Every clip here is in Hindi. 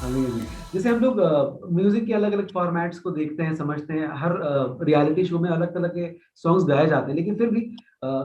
अमेजिंग। जैसे हम लोग म्यूजिक के अलग अलग फॉर्मेट्स को देखते हैं, समझते हैं, हर रियलिटी शो में अलग अलग के सॉन्ग्स गाए जाते हैं, लेकिन फिर भी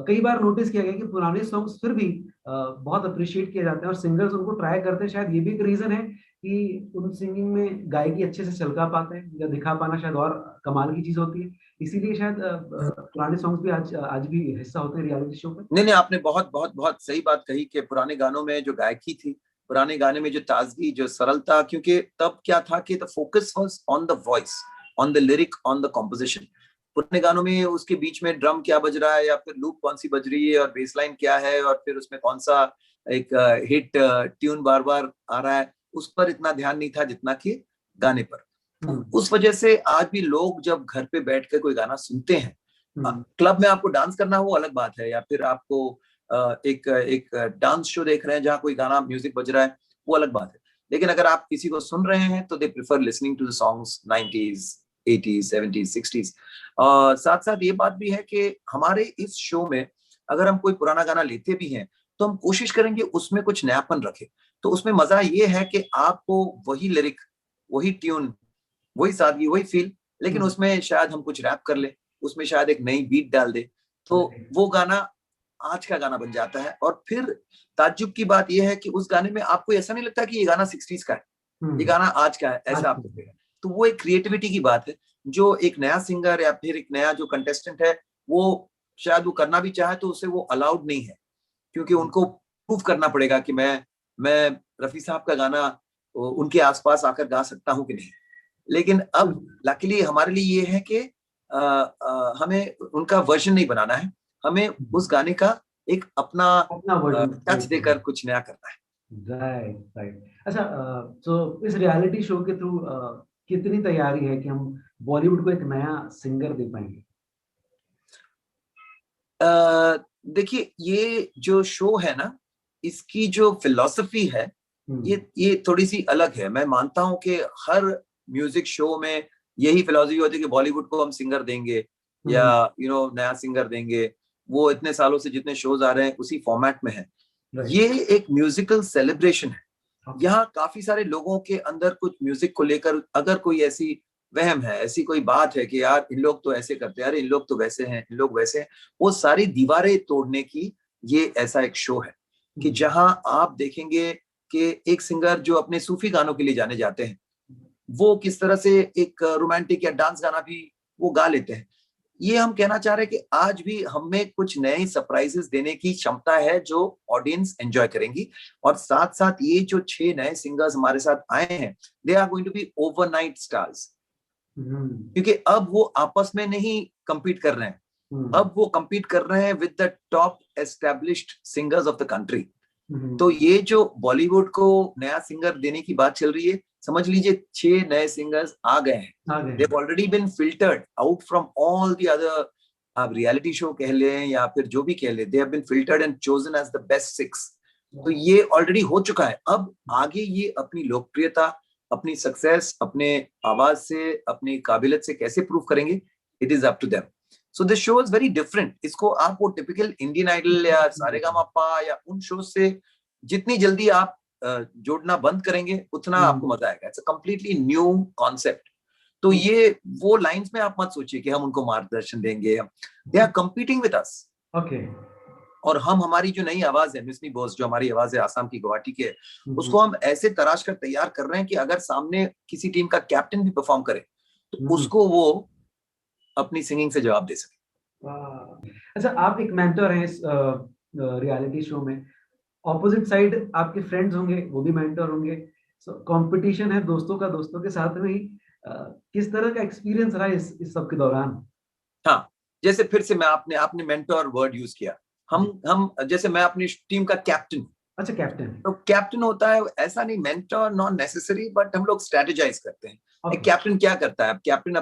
कई बार नोटिस किया गया कि पुराने सॉन्ग्स फिर भी बहुत अप्रिशिएट किए जाते हैं और सिंगर्स उनको ट्राई करते हैं। शायद ये भी एक रीजन है कि उन सिंगिंग में गायकी अच्छे से छलका पाते हैं या दिखा पाना शायद और कमाल की चीज होती है। इसीलिए शायद पुराने सॉन्ग्स भी आज आज भी हिस्सा होते हैं रियलिटी शो पे। नहीं नहीं, आपने बहुत बहुत बहुत सही बात कही कि पुराने गानों में जो गायकी थी, पुराने गाने में जो ताजगी, जो सरलता, क्योंकि तब क्या था कि the focus was on the voice, on the lyric, on the composition. पुराने गानों में उसके बीच में ड्रम क्या बज रहा है या फिर लूप कौन सी बज रही है और बेसलाइन क्या है और फिर उसमें कौन सा एक हिट ट्यून बार बार आ रहा है, उस पर इतना ध्यान नहीं था जितना कि गाने पर। उस वजह से आज भी लोग जब घर पे बैठ कर कोई गाना सुनते हैं, क्लब में आपको डांस करना वो अलग बात है, या फिर आपको एक डांस शो देख रहे हैं जहाँ कोई गाना म्यूजिक बज रहा है, वो अलग बात है। लेकिन अगर आप किसी को सुन रहे हैं तो they prefer listening to the songs 90s 80s 70s 60s। साथ साथ ये बात भी है कि हमारे इस शो में अगर हम कोई पुराना गाना लेते भी हैं तो हम कोशिश करेंगे उसमें कुछ नयापन रखें। तो उसमें मजा ये है कि आपको वही लिरिक, वही ट्यून, वही सादगी, वही फील, लेकिन उसमें शायद हम कुछ रैप कर ले, उसमें शायद एक नई बीट डाल दे, तो वो गाना आज का गाना बन जाता है। और फिर ताज्जुब की बात यह है कि उस गाने में आपको ऐसा नहीं लगता कि ये गाना 60s का है, ये गाना आज का है, ऐसा आपको लगेगा। तो वो एक क्रिएटिविटी की बात है जो एक नया सिंगर या फिर एक नया जो कंटेस्टेंट है वो शायद वो करना भी चाहे तो उसे वो अलाउड नहीं है, क्योंकि उनको प्रूव करना पड़ेगा कि मैं रफी साहब का गाना उनके आसपास आकर गा सकता हूँ कि नहीं। लेकिन अब लकीली हमारे लिए ये है कि हमें उनका वर्जन नहीं बनाना है, हमें उस गाने का एक अपना टच देकर कुछ नया करना है। Right right. अच्छा, तो इस रियलिटी शो के थ्रू कितनी तैयारी है कि हम बॉलीवुड को एक नया सिंगर दे पाएंगे? देखिए, ये जो शो है ना, इसकी जो फिलॉसफी है ये थोड़ी सी अलग है। मैं मानता हूं कि हर म्यूजिक शो में यही फिलॉसफी होती है कि बॉलीवुड को हम सिंगर देंगे या नया सिंगर देंगे। वो इतने सालों से जितने शोज आ रहे हैं उसी फॉर्मेट में है। ये एक म्यूजिकल सेलिब्रेशन है। यहाँ काफी सारे लोगों के अंदर कुछ म्यूजिक को लेकर अगर कोई ऐसी वहम है, ऐसी कोई बात है कि यार इन लोग तो ऐसे करते हैं, यार इन लोग तो वैसे हैं, इन लोग वैसे हैं, वो सारी दीवारें तोड़ने की ये ऐसा एक शो है कि जहां आप देखेंगे कि एक सिंगर जो अपने सूफी गानों के लिए जाने जाते हैं, वो किस तरह से एक रोमांटिक या डांस गाना भी वो गा लेते हैं। ये हम कहना चाह रहे हैं कि आज भी हमें कुछ नए सरप्राइजेस देने की क्षमता है जो ऑडियंस एंजॉय करेंगी। और साथ साथ ये जो 6 नए सिंगर्स हमारे साथ आए हैं, they are going to be overnight stars, क्योंकि अब वो आपस में नहीं compete कर रहे हैं, अब वो compete कर रहे हैं with the top established singers of the country. तो ये जो बॉलीवुड को नया सिंगर देने की बात चल रही है, समझ लीजिए 6 नए सिंगर्स आ गए हैं। They've already been filtered out from all the other, आप रियलिटी शो कह लें या फिर जो भी कह लें, they have been filtered and chosen as the best 6। तो ये ऑलरेडी हो चुका है। अब आगे ये अपनी लोकप्रियता, अपनी सक्सेस, अपने आवाज से, अपनी काबिलियत से कैसे प्रूव करेंगे, it is up to them. So this show is very different. इसको आप वो टिपिकल इंडियन आइडल या सारेगामापा या उन शो से जितनी जल्दी आप जोड़ना बंद करेंगे उतना आपको मजा आएगा। It's a completely new concept. तो ये वो लाइंस में आप मत सोचिए कि हम उनको मार्गदर्शन देंगे, they are competing with us. Okay. और हम हमारी जो नई आवाज है, मिसनी बॉस जो हमारी आवाज है आसाम की, गुवाहाटी के, उसको हम ऐसे तराश कर तैयार कर रहे हैं कि अगर सामने किसी टीम का कैप्टन भी परफॉर्म करे तो उसको वो अपनी सिंगिंग से जवाब दे सके। अच्छा, आप एक मेंटर हैं इस रियलिटी शो में, ऑपोजिट साइड आपके फ्रेंड्स होंगे, वो भी मेंटर होंगे, कंपटीशन है दोस्तों का, दोस्तों के साथ में ही किस तरह का एक्सपीरियंस रहा इस सब के दौरान? हाँ, जैसे फिर से मैं आपने मेंटर वर्ड यूज किया। हम जैसे मैं अपनी टीम का कैप्टन। अच्छा, कैप्टन। तो कैप्टन होता है, ऐसा नहीं मेंटर नॉट नेसेसरी, बट हम लोग स्ट्रेटेजाइज करते हैं। एक कैप्टन क्या करता है? कैप्टन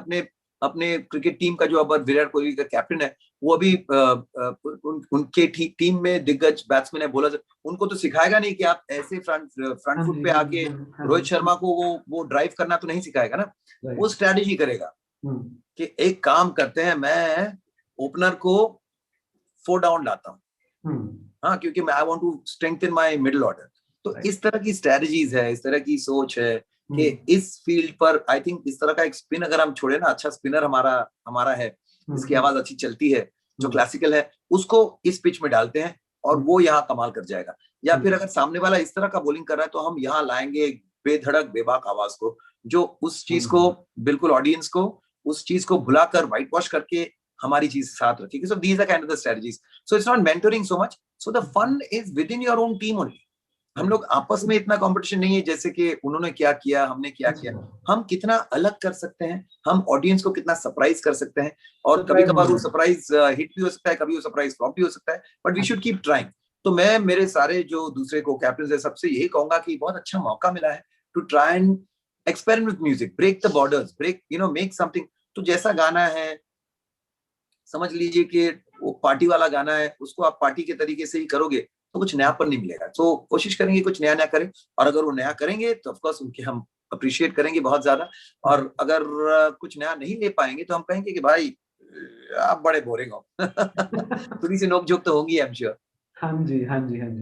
अपने क्रिकेट टीम का, जो अब विराट कोहली का कैप्टन है, वो अभी उनके टीम में दिग्गज बैट्समैन है, बॉलर, उनको तो सिखाएगा नहीं कि आप ऐसे फ्रंट फुट पे आके रोहित शर्मा को वो ड्राइव करना तो नहीं सिखाएगा ना। वो स्ट्रेटेजी करेगा कि एक काम करते हैं, मैं ओपनर को 4 डाउन लाता हूँ, हाँ, क्योंकि मैं I want to strengthen my middle order. तो इस तरह की स्ट्रेटजीज है, इस तरह की सोच है, कि इस फील्ड पर आई थिंक इस तरह का एक स्पिन अगर हम छोड़े ना, अच्छा स्पिनर हमारा हमारा है जिसकी आवाज अच्छी चलती है, जो क्लासिकल है, उसको इस पिच में डालते हैं और वो यहाँ कमाल कर जाएगा। या फिर अगर सामने वाला इस तरह का बॉलिंग कर रहा है तो हम यहाँ लाएंगे बेधड़क बेबाक आवाज को, जो उस चीज को बिल्कुल ऑडियंस को उस चीज को भुलाकर व्हाइट वॉश करके हमारी चीज साथ रखेगी। So these are kind of the strategies. So it's not mentoring so much, so the fun is within your own team only. हम लोग आपस में इतना कंपटीशन नहीं है जैसे कि उन्होंने क्या किया हमने क्या किया, हम कितना अलग कर सकते हैं, हम ऑडियंस को कितना सरप्राइज कर सकते हैं। और कभी कभार वो सरप्राइज हिट भी हो सकता है, कभी वो सरप्राइज फ्लॉप भी हो सकता है, but we should keep trying. तो मैं मेरे सारे जो दूसरे को कैप्टन है सबसे यही कहूंगा कि बहुत अच्छा मौका मिला है to try and experiment with music, break the borders, break make something. तो जैसा गाना है, समझ लीजिए कि वो पार्टी वाला गाना है, उसको आप पार्टी के तरीके से ही करोगे तो कुछ नयापन नहीं मिलेगा। तो कोशिश करेंगे कुछ नया नया करें, और अगर वो नया करेंगे तो ऑफकोर्स उनके हम अप्रिशिएट करेंगे बहुत ज्यादा। और अगर कुछ नया नहीं ले पाएंगे तो हम कहेंगे कि भाई आप बड़े बोरिंग हो। थोड़ी सी नोक झोंक तो होंगी, आई एम श्योर। हाँ जी, हाँ जी, हाँ जी।